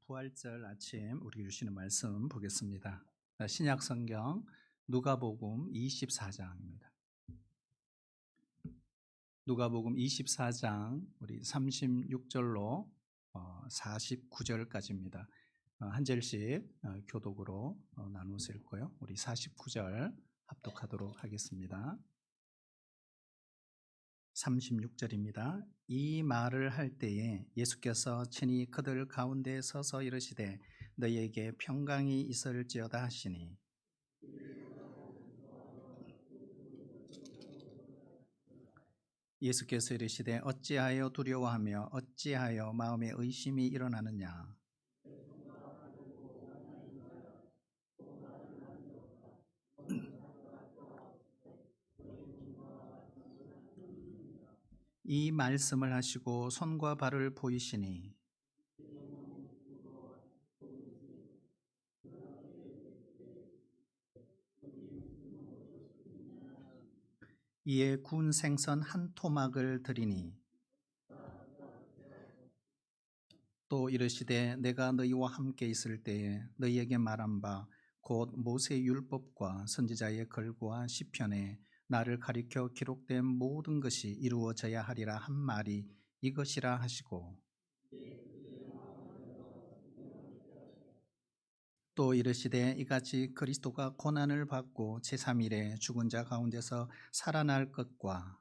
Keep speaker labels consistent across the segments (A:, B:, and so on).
A: 부활절 아침 우리 주시는 말씀 보겠습니다. 신약 성경 누가복음 24장입니다. 누가복음 24장 우리 36절로 49절까지입니다. 한 절씩 교독으로 나누어서 읽고요. 우리 49절 합독하도록 하겠습니다. 36절입니다. 이 말을 할 때에 예수께서 친히 그들 가운데 서서 이르시되 너희에게 평강이 있을지어다 하시니 예수께서 이르시되 어찌하여 두려워하며 어찌하여 마음에 의심이 일어나느냐. 이 말씀을 하시고 손과 발을 보이시니 이에 구운 생선 한 토막을 드리니 또 이르시되 내가 너희와 함께 있을 때에 너희에게 말한 바 곧 모세의 율법과 선지자의 글과 시편에 나를 가리켜 기록된 모든 것이 이루어져야 하리라 한 말이 이것이라 하시고 또 이르시되 이같이 그리스도가 고난을 받고 제3일에 죽은 자 가운데서 살아날 것과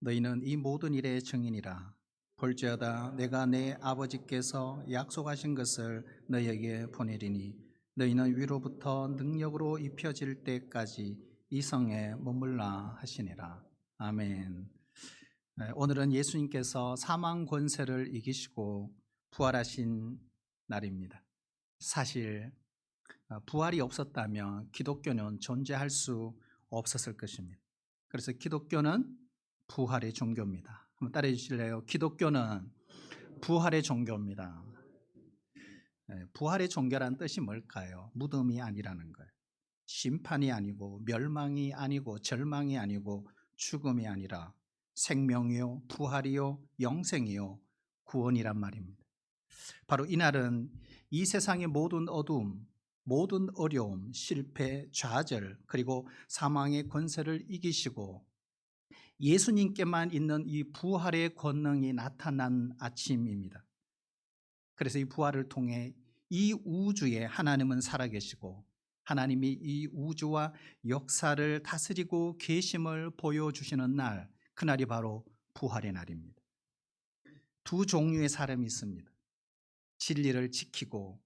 A: 너희는 이 모든 일의 증인이라. 볼지어다 내가 내 아버지께서 약속하신 것을 너희에게 보내리니 너희는 위로부터 능력으로 입혀질 때까지 이 성에 머물라 하시니라. 아멘. 오늘은 예수님께서 사망 권세를 이기시고 부활하신 날입니다. 사실 부활이 없었다면 기독교는 존재할 수 없었을 것입니다. 그래서 기독교는 부활의 종교입니다. 한번 따라해 주실래요? 기독교는 부활의 종교입니다. 부활의 종교란 뜻이 뭘까요? 무덤이 아니라는 거예요. 심판이 아니고 멸망이 아니고 절망이 아니고 죽음이 아니라 생명이요 부활이요 영생이요 구원이란 말입니다. 바로 이날은 이 세상의 모든 어두움, 모든 어려움, 실패, 좌절 그리고 사망의 권세를 이기시고 예수님께만 있는 이 부활의 권능이 나타난 아침입니다. 그래서 이 부활을 통해 이 우주에 하나님은 살아계시고 하나님이 이 우주와 역사를 다스리고 계심을 보여주시는 날, 그날이 바로 부활의 날입니다. 두 종류의 사람이 있습니다. 진리를 지키고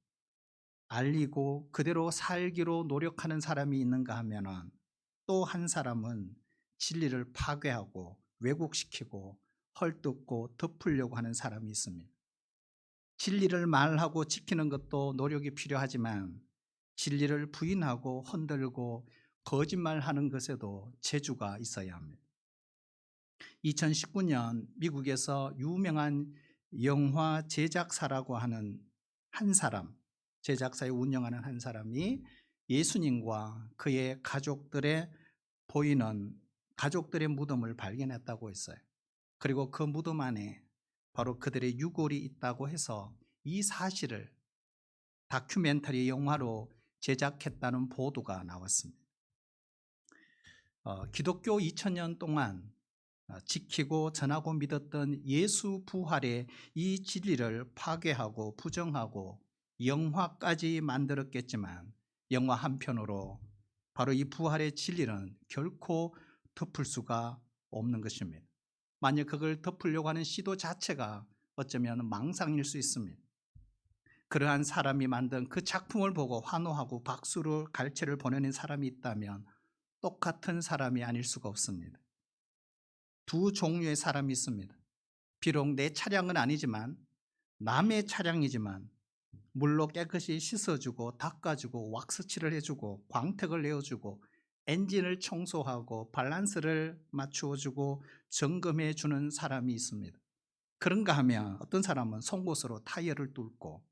A: 알리고 그대로 살기로 노력하는 사람이 있는가 하면 또 한 사람은 진리를 파괴하고 왜곡시키고 헐뜯고 덮으려고 하는 사람이 있습니다. 진리를 말하고 지키는 것도 노력이 필요하지만 진리를 부인하고 흔들고 거짓말하는 것에도 재주가 있어야 합니다. 2019년 미국에서 유명한 영화 제작사라고 하는 한 사람, 제작사에 운영하는 한 사람이 예수님과 그의 가족들의 무덤을 발견했다고 했어요. 그리고 그 무덤 안에 바로 그들의 유골이 있다고 해서 이 사실을 다큐멘터리 영화로 제작했다는 보도가 나왔습니다. 기독교 2000년 동안 지키고 전하고 믿었던 예수 부활의 이 진리를 파괴하고 부정하고 영화까지 만들었겠지만 영화 한편으로 바로 이 부활의 진리는 결코 덮을 수가 없는 것입니다. 만약 그걸 덮으려고 하는 시도 자체가 어쩌면 망상일 수 있습니다. 그러한 사람이 만든 그 작품을 보고 환호하고 박수로 갈채를 보내는 사람이 있다면 똑같은 사람이 아닐 수가 없습니다. 두 종류의 사람이 있습니다. 비록 내 차량은 아니지만 남의 차량이지만 물로 깨끗이 씻어주고 닦아주고 왁스칠을 해주고 광택을 내어주고 엔진을 청소하고 밸런스를 맞추어주고 점검해주는 사람이 있습니다. 그런가 하면 어떤 사람은 송곳으로 타이어를 뚫고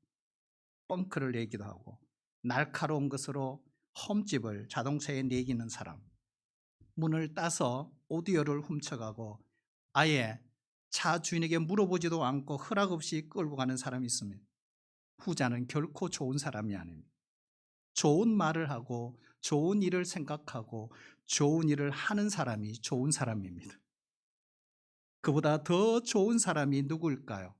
A: 펑크를 내기도 하고 날카로운 것으로 홈집을 자동차에 내기는 사람, 문을 따서 오디오를 훔쳐가고 아예 차 주인에게 물어보지도 않고 허락 없이 끌고 가는 사람이 있습니다. 후자는 결코 좋은 사람이 아닙니다. 좋은 말을 하고 좋은 일을 생각하고 좋은 일을 하는 사람이 좋은 사람입니다. 그보다 더 좋은 사람이 누구일까요?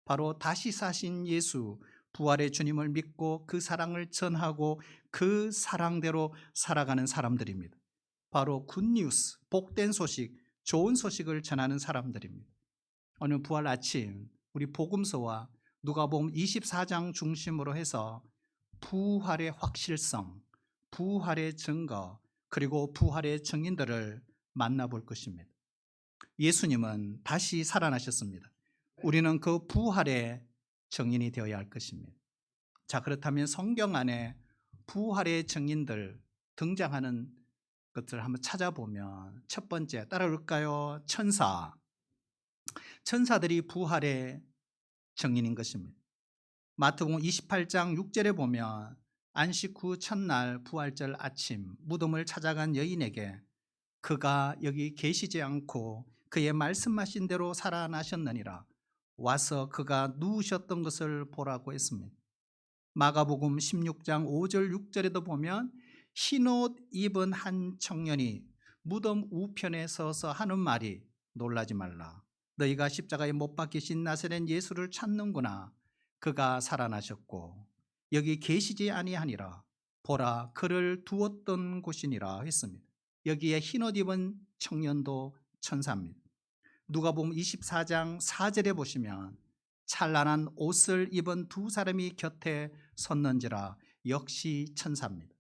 A: 바로 다시 사신 예수, 부활의 주님을 믿고 그 사랑을 전하고 그 사랑대로 살아가는 사람들입니다. 바로 굿뉴스, 복된 소식, 좋은 소식을 전하는 사람들입니다. 오늘 부활 아침 우리 복음서와 누가복음 24장 중심으로 해서 부활의 확실성, 부활의 증거, 그리고 부활의 증인들을 만나볼 것입니다. 예수님은 다시 살아나셨습니다. 우리는 그 부활의 증인이 되어야 할 것입니다. 자, 그렇다면 성경 안에 부활의 증인들 등장하는 것들을 한번 찾아보면 첫 번째 따라올까요? 천사. 천사들이 부활의 증인인 것입니다. 마태복음 28장 6절에 보면 안식 후 첫날 부활절 아침 무덤을 찾아간 여인에게 그가 여기 계시지 않고 그의 말씀하신 대로 살아나셨느니라 와서 그가 누우셨던 것을 보라고 했습니다. 마가복음 16장 5절 6절에도 보면 흰옷 입은 한 청년이 무덤 우편에 서서 하는 말이 놀라지 말라. 너희가 십자가에 못 박히신 나사렛 예수를 찾는구나. 그가 살아나셨고 여기 계시지 아니하니라. 보라 그를 두었던 곳이니라 했습니다. 여기에 흰옷 입은 청년도 천사입니다. 누가복음 24장 4절에 보시면 찬란한 옷을 입은 두 사람이 곁에 섰는지라 역시 천사입니다.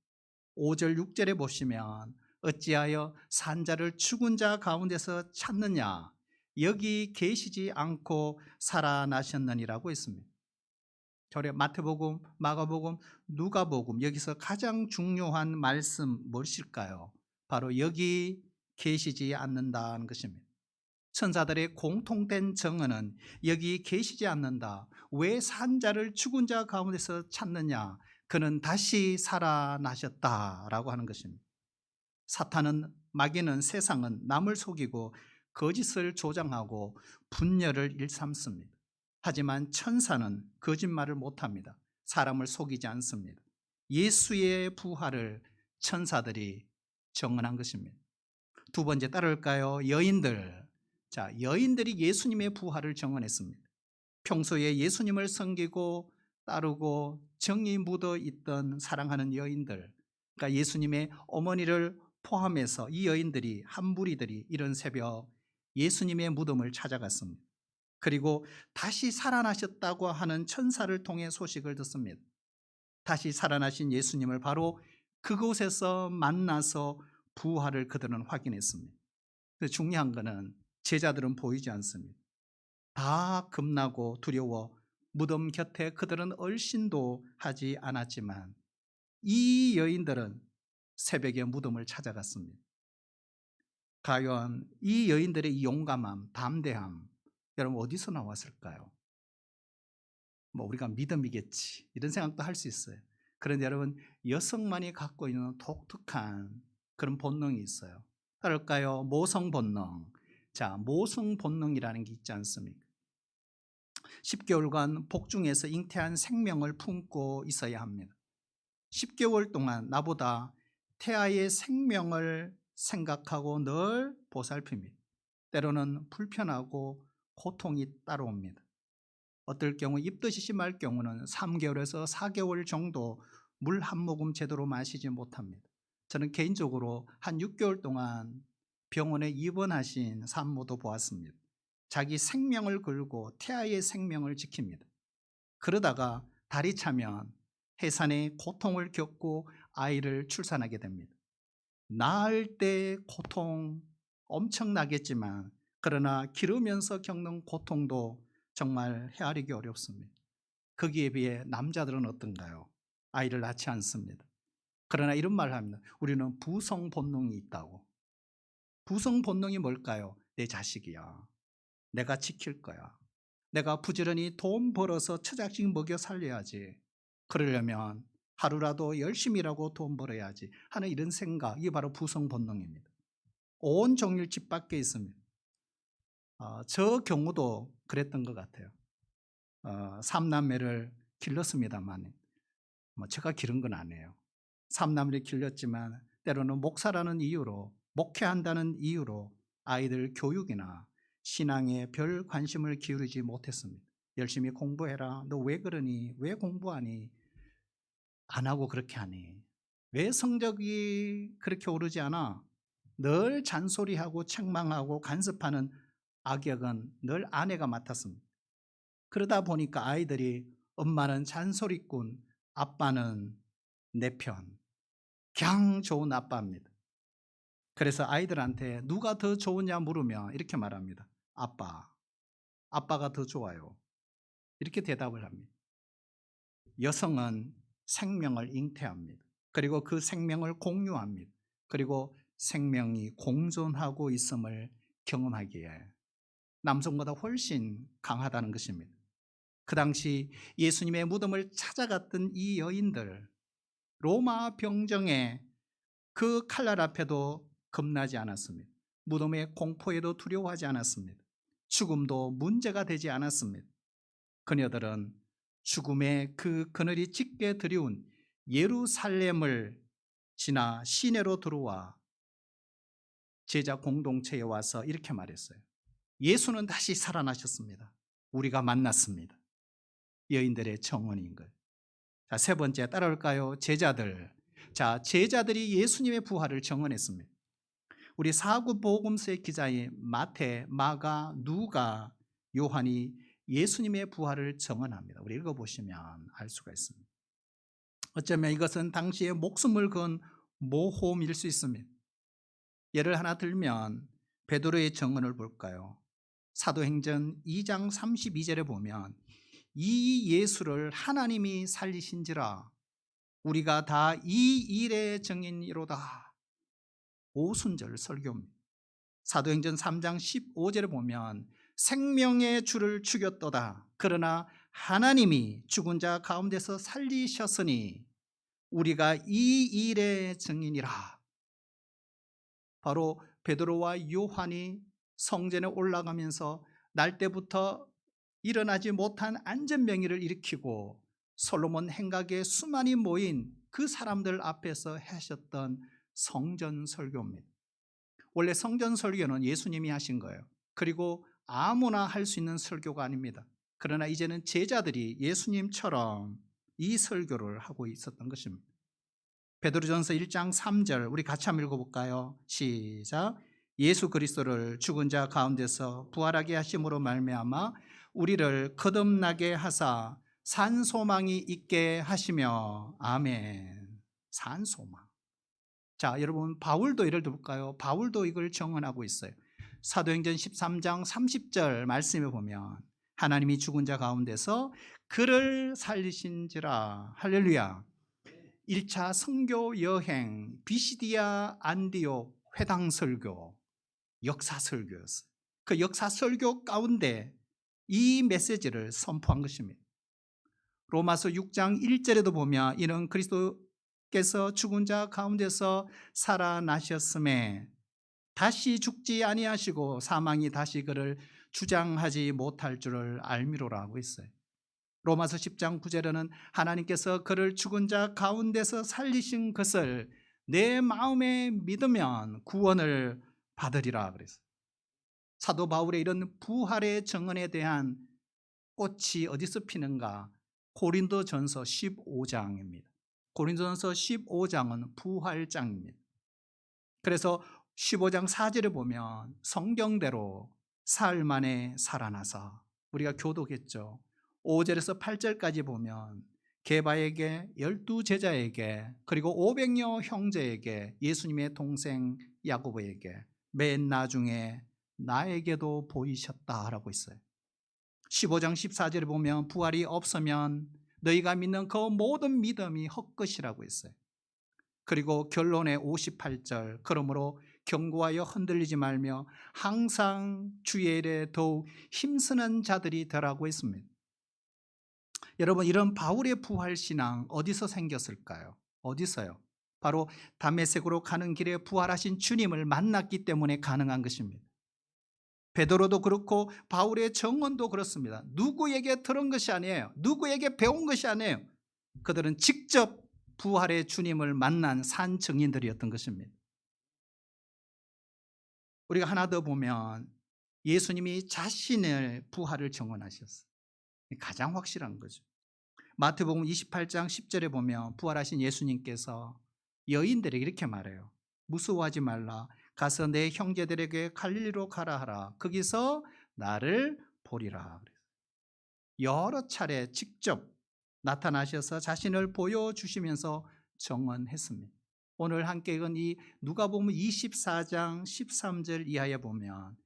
A: 5절 6절에 보시면 어찌하여 산자를 죽은 자 가운데서 찾느냐 여기 계시지 않고 살아나셨느니라고 했습니다. 마태복음, 마가복음, 누가복음 여기서 가장 중요한 말씀 무엇일까요? 바로 여기 계시지 않는다는 것입니다. 천사들의 공통된 정언은 여기 계시지 않는다. 왜 산자를 죽은 자 가운데서 찾느냐? 그는 다시 살아나셨다라고 하는 것입니다. 사탄은 마귀는 세상은 남을 속이고 거짓을 조장하고 분열을 일삼습니다. 하지만 천사는 거짓말을 못합니다. 사람을 속이지 않습니다. 예수의 부활을 천사들이 정언한 것입니다. 두 번째 따를까요? 여인들. 자, 여인들이 예수님의 부활을 정언했습니다. 평소에 예수님을 섬기고 따르고 정이 묻어 있던 사랑하는 여인들, 그러니까 예수님의 어머니를 포함해서 이 여인들이 한 무리들이 이런 새벽 예수님의 무덤을 찾아갔습니다. 그리고 다시 살아나셨다고 하는 천사를 통해 소식을 듣습니다. 다시 살아나신 예수님을 바로 그곳에서 만나서 부활을 그들은 확인했습니다. 중요한 것은 제자들은 보이지 않습니다. 다 겁나고 두려워 무덤 곁에 그들은 얼씬도 하지 않았지만 이 여인들은 새벽에 무덤을 찾아갔습니다. 과연 이 여인들의 용감함, 담대함 여러분 어디서 나왔을까요? 우리가 믿음이겠지 이런 생각도 할 수 있어요. 그런데 여러분 여성만이 갖고 있는 독특한 그런 본능이 있어요. 그럴까요? 모성 본능. 자, 모성 본능이라는 게 있지 않습니까? 10개월간 복중에서 잉태한 생명을 품고 있어야 합니다. 10개월 동안 나보다 태아의 생명을 생각하고 늘 보살핍니다. 때로는 불편하고 고통이 따라옵니다. 어떨 경우 입덧이 심할 경우는 3개월에서 4개월 정도 물 한 모금 제대로 마시지 못합니다. 저는 개인적으로 한 6개월 동안 병원에 입원하신 산모도 보았습니다. 자기 생명을 걸고 태아의 생명을 지킵니다. 그러다가 달이 차면 해산의 고통을 겪고 아이를 출산하게 됩니다. 낳을 때 고통 엄청나겠지만 그러나 기르면서 겪는 고통도 정말 헤아리기 어렵습니다. 거기에 비해 남자들은 어떤가요? 아이를 낳지 않습니다. 그러나 이런 말을 합니다. 우리는 부성 본능이 있다고. 부성 본능이 뭘까요? 내 자식이야. 내가 지킬 거야. 내가 부지런히 돈 벌어서 처자식 먹여 살려야지. 그러려면 하루라도 열심히 일하고 돈 벌어야지 하는 이런 생각, 이게 바로 부성 본능입니다. 온종일 집 밖에 있습니다. 저 경우도 그랬던 것 같아요. 삼남매를 길렀습니다만 제가 기른 건 아니에요. 삼남매를 길렀지만 때로는 목사라는 이유로, 목회한다는 이유로 아이들 교육이나 신앙에 별 관심을 기울이지 못했습니다. 열심히 공부해라. 너 왜 그러니? 왜 공부하니? 안 하고 그렇게 하니? 왜 성적이 그렇게 오르지 않아? 늘 잔소리하고 책망하고 간섭하는 악역은 늘 아내가 맡았습니다. 그러다 보니까 아이들이 엄마는 잔소리꾼, 아빠는 내 편. 그냥 좋은 아빠입니다. 그래서 아이들한테 누가 더 좋으냐 물으면 이렇게 말합니다. 아빠가 더 좋아요. 이렇게 대답을 합니다. 여성은 생명을 잉태합니다. 그리고 그 생명을 공유합니다. 그리고 생명이 공존하고 있음을 경험하기에 남성보다 훨씬 강하다는 것입니다. 그 당시 예수님의 무덤을 찾아갔던 이 여인들, 로마 병정의 그 칼날 앞에도 겁나지 않았습니다. 무덤의 공포에도 두려워하지 않았습니다. 죽음도 문제가 되지 않았습니다. 그녀들은 죽음의 그 그늘이 짙게 드리운 예루살렘을 지나 시내로 들어와 제자 공동체에 와서 이렇게 말했어요. 예수는 다시 살아나셨습니다. 우리가 만났습니다. 여인들의 정언인 것. 자, 세 번째 따라올까요? 제자들. 자, 제자들이 예수님의 부활을 정언했습니다. 우리 사구복음서의 기자인 마태, 마가, 누가, 요한이 예수님의 부활을 정언합니다. 우리 읽어보시면 알 수가 있습니다. 어쩌면 이것은 당시에 목숨을 건 모험일 수 있습니다. 예를 하나 들면 베드로의 정언을 볼까요? 사도행전 2장 32절에 보면 이 예수를 하나님이 살리신지라 우리가 다 이 일의 증인이로다. 오순절 설교입니다. 사도행전 3장 15절에 보면 생명의 주를 죽였도다. 그러나 하나님이 죽은 자 가운데서 살리셨으니 우리가 이 일의 증인이라. 바로 베드로와 요한이 성전에 올라가면서 날 때부터 일어나지 못한 안전병기를 일으키고 솔로몬 행각에 수많이 모인 그 사람들 앞에서 하셨던 성전 설교입니다. 원래 성전 설교는 예수님이 하신 거예요. 그리고 아무나 할 수 있는 설교가 아닙니다. 그러나 이제는 제자들이 예수님처럼 이 설교를 하고 있었던 것입니다. 베드로전서 1장 3절 우리 같이 한번 읽어볼까요? 시작. 예수 그리스도를 죽은 자 가운데서 부활하게 하심으로 말미암아 우리를 거듭나게 하사 산 소망이 있게 하시며 아멘. 산 소망. 자, 여러분 바울도 예를 들어볼까요? 바울도 이걸 정언하고 있어요. 사도행전 13장 30절 말씀에 보면 하나님이 죽은 자 가운데서 그를 살리신지라. 할렐루야. 1차 선교 여행 비시디아 안디옥 회당 설교, 역사 설교였어요. 그 역사 설교 가운데 이 메시지를 선포한 것입니다. 로마서 6장 1절에도 보면 이는 그리스도께서 죽은 자 가운데서 살아나셨음에 다시 죽지 아니하시고 사망이 다시 그를 주장하지 못할 줄을 알미로라 하고 있어요. 로마서 10장 9절에는 하나님께서 그를 죽은 자 가운데서 살리신 것을 내 마음에 믿으면 구원을 받으리라 그랬어요. 사도 바울의 이런 부활의 정언에 대한 꽃이 어디서 피는가? 고린도전서 15장입니다. 고린도전서 15장은 부활장입니다. 그래서 15장 4절에 보면 성경대로 사흘 만에 살아나서 우리가 교독했죠. 5절에서 8절까지 보면 게바에게 12제자에게 그리고 500여 형제에게 예수님의 동생 야고보에게 맨 나중에 나에게도 보이셨다라고 있어요. 15장 14절에 보면 부활이 없으면 너희가 믿는 그 모든 믿음이 헛것이라고 했어요. 그리고 결론의 58절 그러므로 견고하여 흔들리지 말며 항상 주의 일에 더욱 힘쓰는 자들이 되라고 했습니다. 여러분 이런 바울의 부활신앙 어디서 생겼을까요? 어디서요? 바로 다메섹으로 가는 길에 부활하신 주님을 만났기 때문에 가능한 것입니다. 베드로도 그렇고 바울의 정언도 그렇습니다. 누구에게 들은 것이 아니에요. 누구에게 배운 것이 아니에요. 그들은 직접 부활의 주님을 만난 산 증인들이었던 것입니다. 우리가 하나 더 보면 예수님이 자신의 부활을 증언하셨어요. 가장 확실한 거죠. 마태복음 28장 10절에 보면 부활하신 예수님께서 여인들에게 이렇게 말해요. 무서워하지 말라. 가서 내 형제들에게 갈릴리로 가라 하라. 거기서 나를 보리라. 여러 차례 직접 나타나셔서 자신을 보여주시면서 정언했습니다. 오늘 함께 읽은 이 누가복음 24장 13절 이하에 보면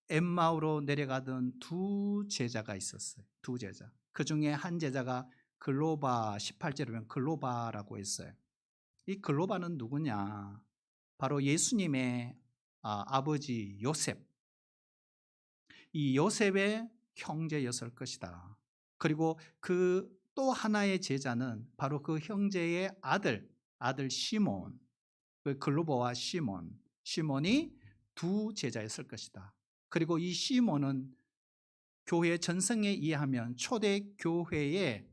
A: 엠마오로 내려가던 두 제자가 있었어요. 두 제자. 그 중에 한 제자가 글로바, 18절에 보면 글로바라고 했어요. 이 글로바는 누구냐? 바로 예수님의 아버지 요셉. 이 요셉의 형제였을 것이다. 그리고 그 또 하나의 제자는 바로 그 형제의 아들 시몬, 그 글로바와 시몬이 두 제자였을 것이다. 그리고 이 시몬은 교회 전성에 의하면 초대 교회의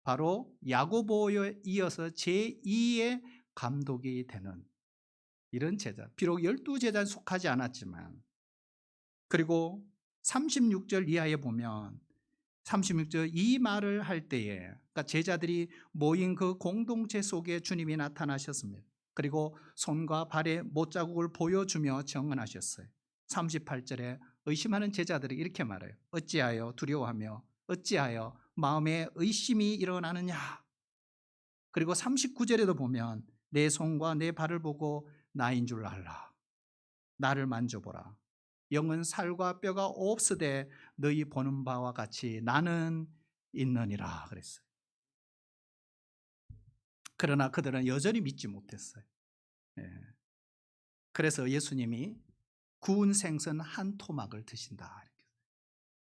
A: 바로 야고보에 이어서 제2의 감독이 되는 이런 제자. 비록 12제자는 속하지 않았지만, 그리고 36절 이하에 보면 36절 이 말을 할 때에 그러니까 제자들이 모인 그 공동체 속에 주님이 나타나셨습니다. 그리고 손과 발의 못자국을 보여주며 정언하셨어요. 38절에 의심하는 제자들이 이렇게 말해요. 어찌하여 두려워하며 어찌하여 마음에 의심이 일어나느냐. 그리고 39절에도 보면 내 손과 내 발을 보고 나인 줄 알라. 나를 만져보라. 영은 살과 뼈가 없으되 너희 보는 바와 같이 나는 있느니라 그랬어요. 그러나 그들은 여전히 믿지 못했어요. 그래서 예수님이 구운 생선 한 토막을 드신다.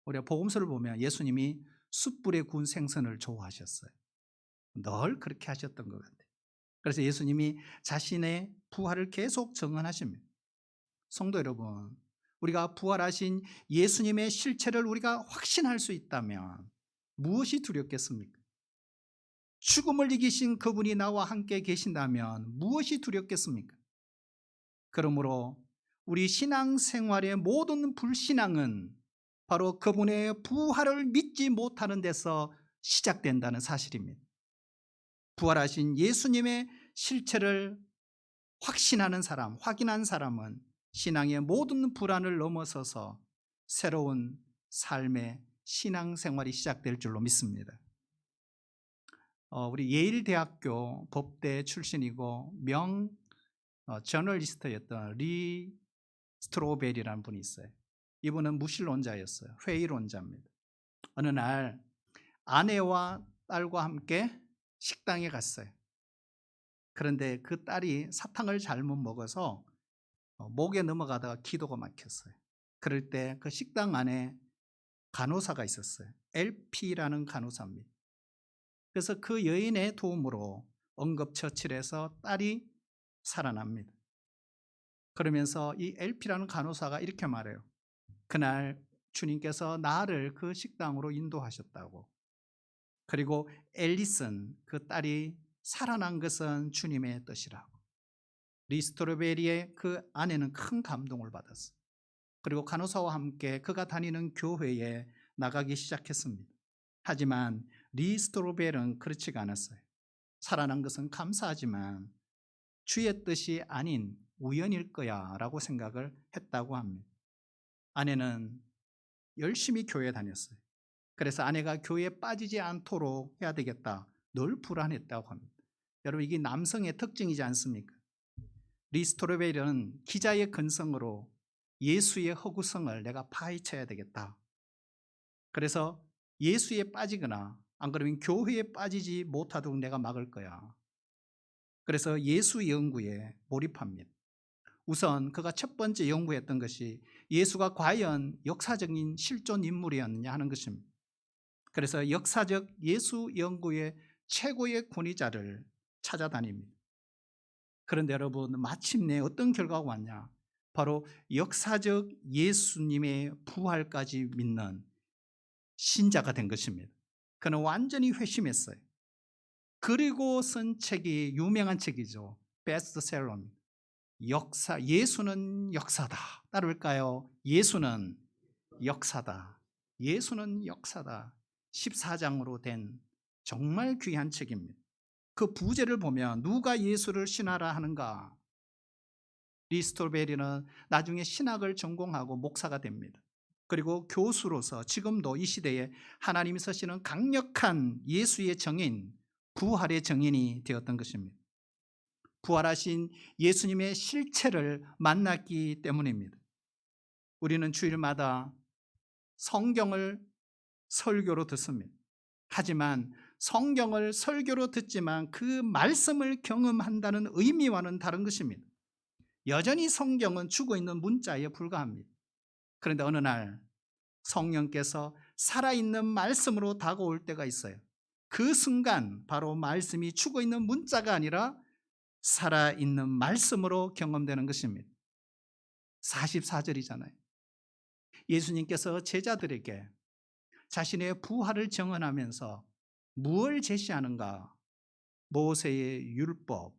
A: 우리가 복음서를 보면 예수님이 숯불에 구운 생선을 좋아하셨어요. 늘 그렇게 하셨던 것 같아요. 그래서 예수님이 자신의 부활을 계속 증언하십니다. 성도 여러분, 우리가 부활하신 예수님의 실체를 우리가 확신할 수 있다면 무엇이 두렵겠습니까? 죽음을 이기신 그분이 나와 함께 계신다면 무엇이 두렵겠습니까? 그러므로 우리 신앙생활의 모든 불신앙은 바로 그분의 부활을 믿지 못하는 데서 시작된다는 사실입니다. 부활하신 예수님의 실체를 확신하는 사람, 확인한 사람은 신앙의 모든 불안을 넘어서서 새로운 삶의 신앙생활이 시작될 줄로 믿습니다. 우리 예일대학교 법대 출신이고 저널리스트였던 리 스트로벨이라는 분이 있어요. 이분은 무신론자였어요. 회의론자입니다. 어느 날 아내와 딸과 함께 식당에 갔어요. 그런데 그 딸이 사탕을 잘못 먹어서 목에 넘어가다가 기도가 막혔어요. 그럴 때 그 식당 안에 간호사가 있었어요. LP라는 간호사입니다. 그래서 그 여인의 도움으로 응급처치해서 딸이 살아납니다. 그러면서 이 LP라는 간호사가 이렇게 말해요. 그날 주님께서 나를 그 식당으로 인도하셨다고. 그리고 앨리슨 그 딸이 살아난 것은 주님의 뜻이라고. 리스토르베리의 그 아내는 큰 감동을 받았어요. 그리고 간호사와 함께 그가 다니는 교회에 나가기 시작했습니다. 하지만 리스토르벨은 그렇지가 않았어요. 살아난 것은 감사하지만 주의 뜻이 아닌 우연일 거야 라고 생각을 했다고 합니다. 아내는 열심히 교회에 다녔어요. 그래서 아내가 교회에 빠지지 않도록 해야 되겠다. 늘 불안했다고 합니다. 여러분, 이게 남성의 특징이지 않습니까? 리스토르벨은 기자의 근성으로 예수의 허구성을 내가 파헤쳐야 되겠다. 그래서 예수에 빠지거나 안 그러면 교회에 빠지지 못하도록 내가 막을 거야. 그래서 예수 연구에 몰입합니다. 우선 그가 첫 번째 연구했던 것이 예수가 과연 역사적인 실존 인물이었느냐 하는 것입니다. 그래서 역사적 예수 연구의 최고의 권위자를 찾아다닙니다. 그런데 여러분, 마침내 어떤 결과가 왔냐? 바로 역사적 예수님의 부활까지 믿는 신자가 된 것입니다. 그는 완전히 회심했어요. 그리고 쓴 책이 유명한 책이죠. 베스트셀러입니다. 예수는 역사다. 따를까요? 예수는 역사다. 예수는 역사다. 14장으로 된 정말 귀한 책입니다. 그 부제를 보면 누가 예수를 신하라 하는가? 리스톨베리는 나중에 신학을 전공하고 목사가 됩니다. 그리고 교수로서 지금도 이 시대에 하나님이 쓰시는 강력한 예수의 정인, 부활의 정인이 되었던 것입니다. 부활하신 예수님의 실체를 만났기 때문입니다. 우리는 주일마다 성경을 설교로 듣습니다. 하지만 성경을 설교로 듣지만 그 말씀을 경험한다는 의미와는 다른 것입니다. 여전히 성경은 죽어있는 문자에 불과합니다. 그런데 어느 날 성령께서 살아있는 말씀으로 다가올 때가 있어요. 그 순간 바로 말씀이 죽어있는 문자가 아니라 살아있는 말씀으로 경험되는 것입니다. 44절이잖아요. 예수님께서 제자들에게 자신의 부활을 증언하면서 무엇을 제시하는가? 모세의 율법,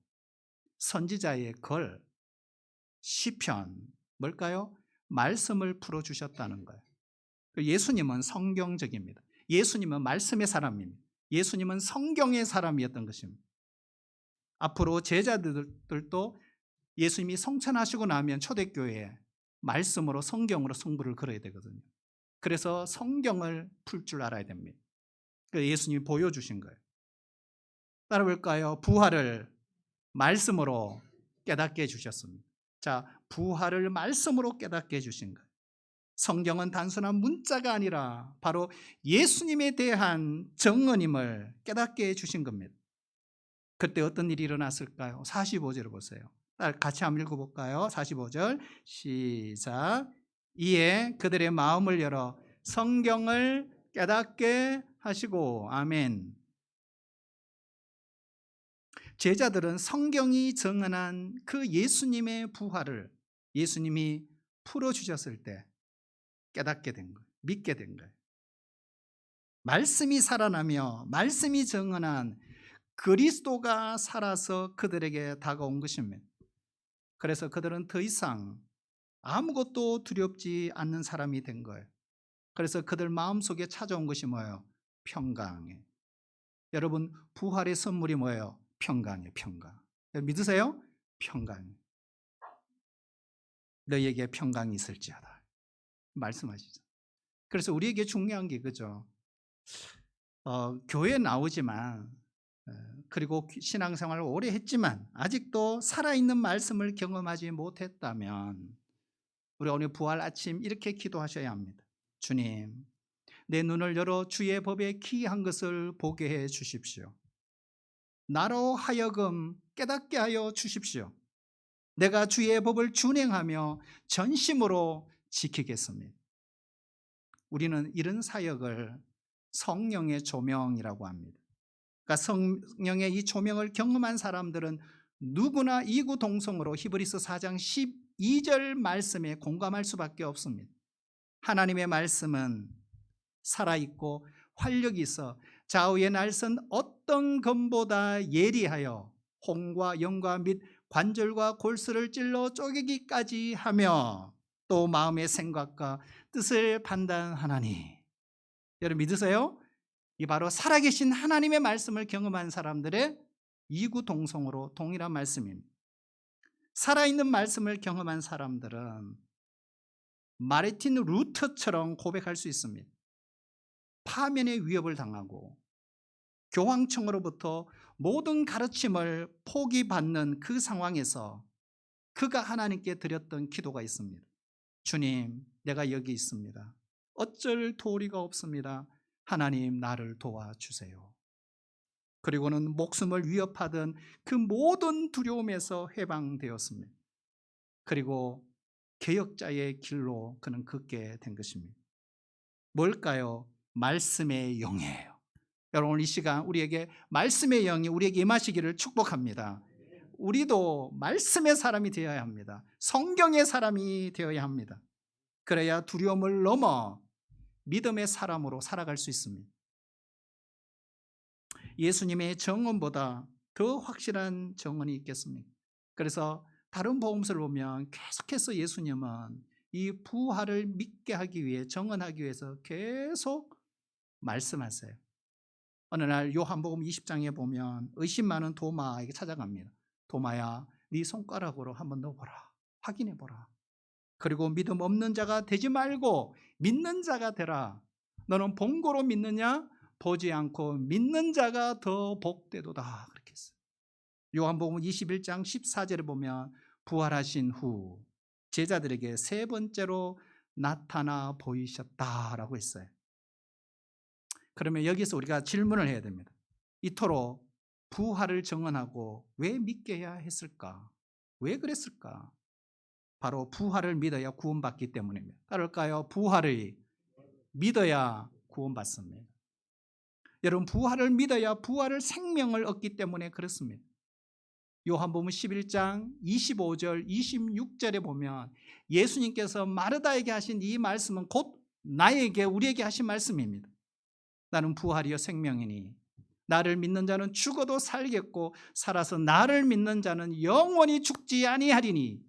A: 선지자의 글, 시편, 뭘까요? 말씀을 풀어주셨다는 거예요. 예수님은 성경적입니다. 예수님은 말씀의 사람입니다. 예수님은 성경의 사람이었던 것입니다. 앞으로 제자들도 예수님이 성천하시고 나면 초대교회에 말씀으로 성경으로 성부를 걸어야 되거든요. 그래서 성경을 풀 줄 알아야 됩니다. 그래서 예수님이 보여주신 거예요. 따라볼까요? 부활을 말씀으로 깨닫게 해주셨습니다. 자, 부활을 말씀으로 깨닫게 해주신 거예요. 성경은 단순한 문자가 아니라 바로 예수님에 대한 정언임을 깨닫게 해주신 겁니다. 그때 어떤 일이 일어났을까요? 45절을 보세요. 같이 한번 읽어볼까요? 45절 시작. 이에 그들의 마음을 열어 성경을 깨닫게 하시고 아멘. 제자들은 성경이 정언한 그 예수님의 부활을 예수님이 풀어주셨을 때 깨닫게 된 거예요. 믿게 된 거예요. 말씀이 살아나며 말씀이 정언한 그리스도가 살아서 그들에게 다가온 것입니다. 그래서 그들은 더 이상 아무것도 두렵지 않는 사람이 된 거예요. 그래서 그들 마음속에 찾아온 것이 뭐예요? 평강이에요. 여러분, 부활의 선물이 뭐예요? 평강이에요. 평강. 믿으세요? 평강. 너희에게 평강이 있을지어다 말씀하시죠. 그래서 우리에게 중요한 게 그죠. 교회 나오지만 그리고 신앙생활을 오래 했지만 아직도 살아있는 말씀을 경험하지 못했다면 우리 오늘 부활 아침 이렇게 기도하셔야 합니다. 주님, 내 눈을 열어 주의 법에 기이한 것을 보게 해 주십시오. 나로 하여금 깨닫게 하여 주십시오. 내가 주의 법을 준행하며 전심으로 지키겠습니다. 우리는 이런 사역을 성령의 조명이라고 합니다. 그러니까 성령의 이 조명을 경험한 사람들은 누구나 이구동성으로 히브리서 4장 12절 말씀에 공감할 수밖에 없습니다. 하나님의 말씀은 살아있고 활력이 있어 좌우의 날선 어떤 검보다 예리하여 홍과 영과 및 관절과 골수를 찔러 쪼개기까지 하며 또 마음의 생각과 뜻을 판단하나니. 여러분 믿으세요? 이 바로 살아계신 하나님의 말씀을 경험한 사람들의 이구동성으로 동일한 말씀입니다. 살아있는 말씀을 경험한 사람들은 마르틴 루터처럼 고백할 수 있습니다. 파면의 위협을 당하고 교황청으로부터 모든 가르침을 포기받는 그 상황에서 그가 하나님께 드렸던 기도가 있습니다. 주님, 내가 여기 있습니다. 어쩔 도리가 없습니다. 하나님, 나를 도와주세요. 그리고는 목숨을 위협하던 그 모든 두려움에서 해방되었습니다. 그리고 개혁자의 길로 그는 걷게 된 것입니다. 뭘까요? 말씀의 영이에요. 여러분, 이 시간 우리에게 말씀의 영이 우리에게 임하시기를 축복합니다. 우리도 말씀의 사람이 되어야 합니다. 성경의 사람이 되어야 합니다. 그래야 두려움을 넘어 믿음의 사람으로 살아갈 수 있습니다. 예수님의 정언보다 더 확실한 정언이 있겠습니까? 그래서 다른 복음서를 보면 계속해서 예수님은 이 부활을 믿게 하기 위해, 정언하기 위해서 계속 말씀하세요. 어느 날 요한복음 20장에 보면 의심 많은 도마에게 찾아갑니다. 도마야, 네 손가락으로 한번 넣어보라. 확인해보라. 그리고 믿음 없는 자가 되지 말고 믿는 자가 되라. 너는 본고로 믿느냐? 보지 않고 믿는 자가 더 복되도다. 그렇게 했어요. 요한복음 21장 14절에 보면 부활하신 후 제자들에게 세 번째로 나타나 보이셨다라고 했어요. 그러면 여기서 우리가 질문을 해야 됩니다. 이토록 부활을 정언하고 왜 믿게 해야 했을까? 왜 그랬을까? 바로 부활을 믿어야 구원받기 때문입니다. 따를까요? 부활을 믿어야 구원받습니다. 여러분, 부활을 믿어야 부활을 생명을 얻기 때문에 그렇습니다. 요한복음 11장 25절 26절에 보면 예수님께서 마르다에게 하신 이 말씀은 곧 나에게, 우리에게 하신 말씀입니다. 나는 부활이요 생명이니 나를 믿는 자는 죽어도 살겠고 살아서 나를 믿는 자는 영원히 죽지 아니하리니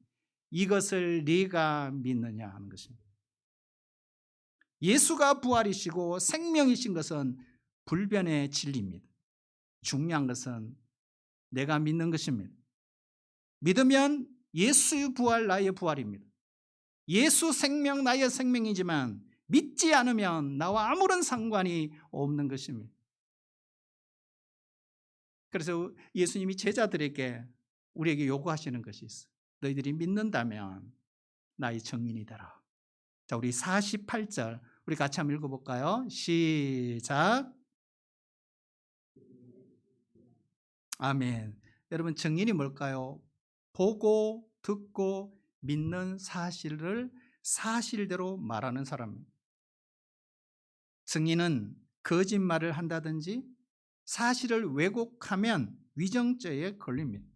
A: 이것을 네가 믿느냐 하는 것입니다. 예수가 부활이시고 생명이신 것은 불변의 진리입니다. 중요한 것은 내가 믿는 것입니다. 믿으면 예수의 부활 나의 부활입니다. 예수 생명 나의 생명이지만 믿지 않으면 나와 아무런 상관이 없는 것입니다. 그래서 예수님이 제자들에게, 우리에게 요구하시는 것이 있어요. 너희들이 믿는다면 나의 증인이 되라. 자, 우리 48절 우리 같이 한번 읽어볼까요? 시작. 아멘. 여러분, 증인이 뭘까요? 보고 듣고 믿는 사실을 사실대로 말하는 사람입니다. 증인은 거짓말을 한다든지 사실을 왜곡하면 위정죄에 걸립니다.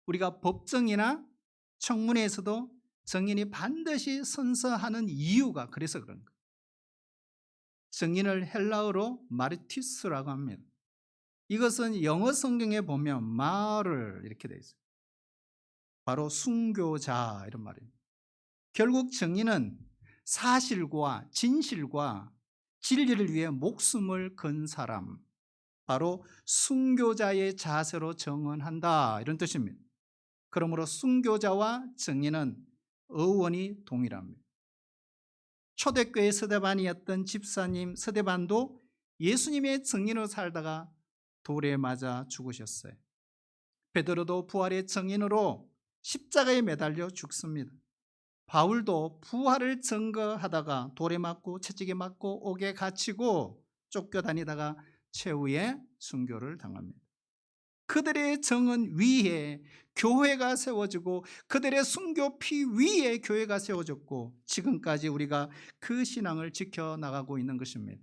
A: 우리가 법정이나 청문회에서도 증인이 반드시 선서하는 이유가 그래서 그런 거예요. 증인을 헬라어로 마르티스라고 합니다. 이것은 영어 성경에 보면 말을 이렇게 되어 있어요. 바로 순교자 이런 말입니다. 결국 증인은 사실과 진실과 진리를 위해 목숨을 건 사람, 바로 순교자의 자세로 정언한다 이런 뜻입니다. 그러므로 순교자와 증인은 어원이 동일합니다. 초대교회 서대반이었던 집사님 서대반도 예수님의 증인으로 살다가 돌에 맞아 죽으셨어요. 베드로도 부활의 증인으로 십자가에 매달려 죽습니다. 바울도 부활을 증거하다가 돌에 맞고 채찍에 맞고 옥에 갇히고 쫓겨다니다가 최후에 순교를 당합니다. 그들의 정은 위에 교회가 세워지고 그들의 순교 피 위에 교회가 세워졌고 지금까지 우리가 그 신앙을 지켜나가고 있는 것입니다.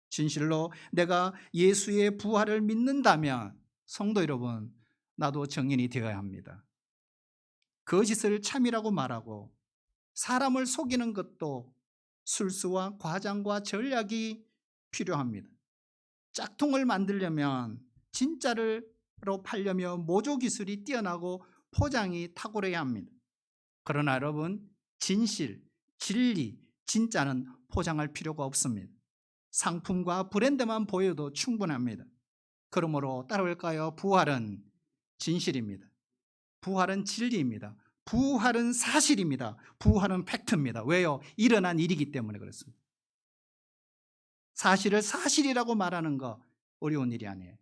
A: 진실로 내가 예수의 부활을 믿는다면 성도 여러분, 나도 증인이 되어야 합니다. 거짓을 참이라고 말하고 사람을 속이는 것도 술수와 과장과 전략이 필요합니다. 짝퉁을 만들려면 진짜로 팔려면 모조 기술이 뛰어나고 포장이 탁월해야 합니다. 그러나 여러분, 진실, 진리, 진짜는 포장할 필요가 없습니다. 상품과 브랜드만 보여도 충분합니다. 그러므로 따라올까요? 부활은 진실입니다. 부활은 진리입니다. 부활은 사실입니다. 부활은 팩트입니다. 왜요? 일어난 일이기 때문에 그렇습니다. 사실을 사실이라고 말하는 거 어려운 일이 아니에요.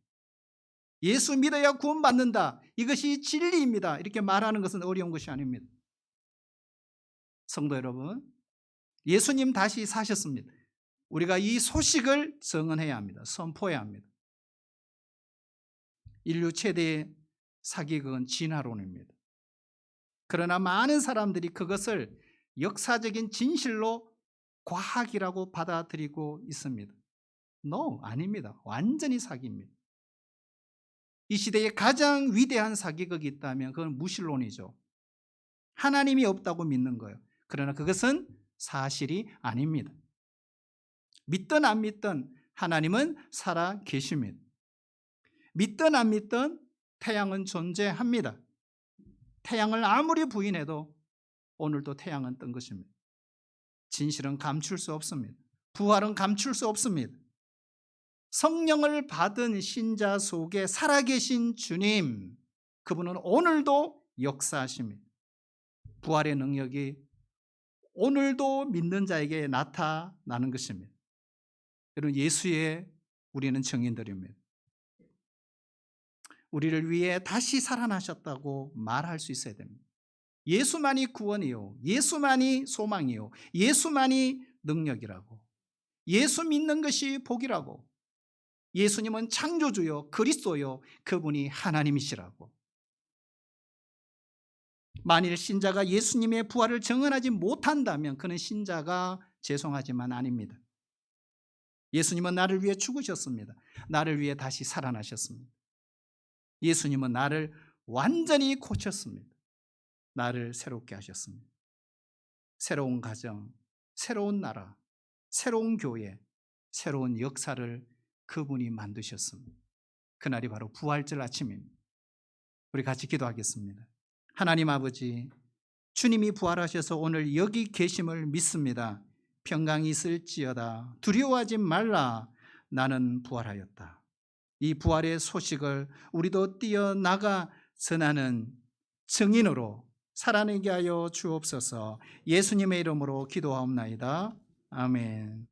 A: 예수 믿어야 구원받는다. 이것이 진리입니다. 이렇게 말하는 것은 어려운 것이 아닙니다. 성도 여러분, 예수님 다시 사셨습니다. 우리가 이 소식을 증언해야 합니다. 선포해야 합니다. 인류 최대의 사기극은 진화론입니다. 그러나 많은 사람들이 그것을 역사적인 진실로 과학이라고 받아들이고 있습니다. No, 아닙니다. 완전히 사기입니다. 이 시대에 가장 위대한 사기극이 있다면 그건 무신론이죠. 하나님이 없다고 믿는 거예요. 그러나 그것은 사실이 아닙니다. 믿든 안 믿든 하나님은 살아 계십니다. 믿든 안 믿든 태양은 존재합니다. 태양을 아무리 부인해도 오늘도 태양은 뜬 것입니다. 진실은 감출 수 없습니다. 부활은 감출 수 없습니다. 성령을 받은 신자 속에 살아계신 주님, 그분은 오늘도 역사하십니다. 부활의 능력이 오늘도 믿는 자에게 나타나는 것입니다. 여러분, 예수의 우리는 증인들입니다. 우리를 위해 다시 살아나셨다고 말할 수 있어야 됩니다. 예수만이 구원이요, 예수만이 소망이요, 예수만이 능력이라고, 예수 믿는 것이 복이라고, 예수님은 창조주요, 그리스도요, 그분이 하나님이시라고. 만일 신자가 예수님의 부활을 증언하지 못한다면 그는 신자가 죄송하지만 아닙니다. 예수님은 나를 위해 죽으셨습니다. 나를 위해 다시 살아나셨습니다. 예수님은 나를 완전히 고쳤습니다. 나를 새롭게 하셨습니다. 새로운 가정, 새로운 나라, 새로운 교회, 새로운 역사를 그분이 만드셨습니다. 그날이 바로 부활절 아침입니다. 우리 같이 기도하겠습니다. 하나님 아버지, 주님이 부활하셔서 오늘 여기 계심을 믿습니다. 평강이 있을지어다 두려워하지 말라, 나는 부활하였다. 이 부활의 소식을 우리도 뛰어나가 전하는 증인으로 살아내게 하여 주옵소서. 예수님의 이름으로 기도하옵나이다. 아멘.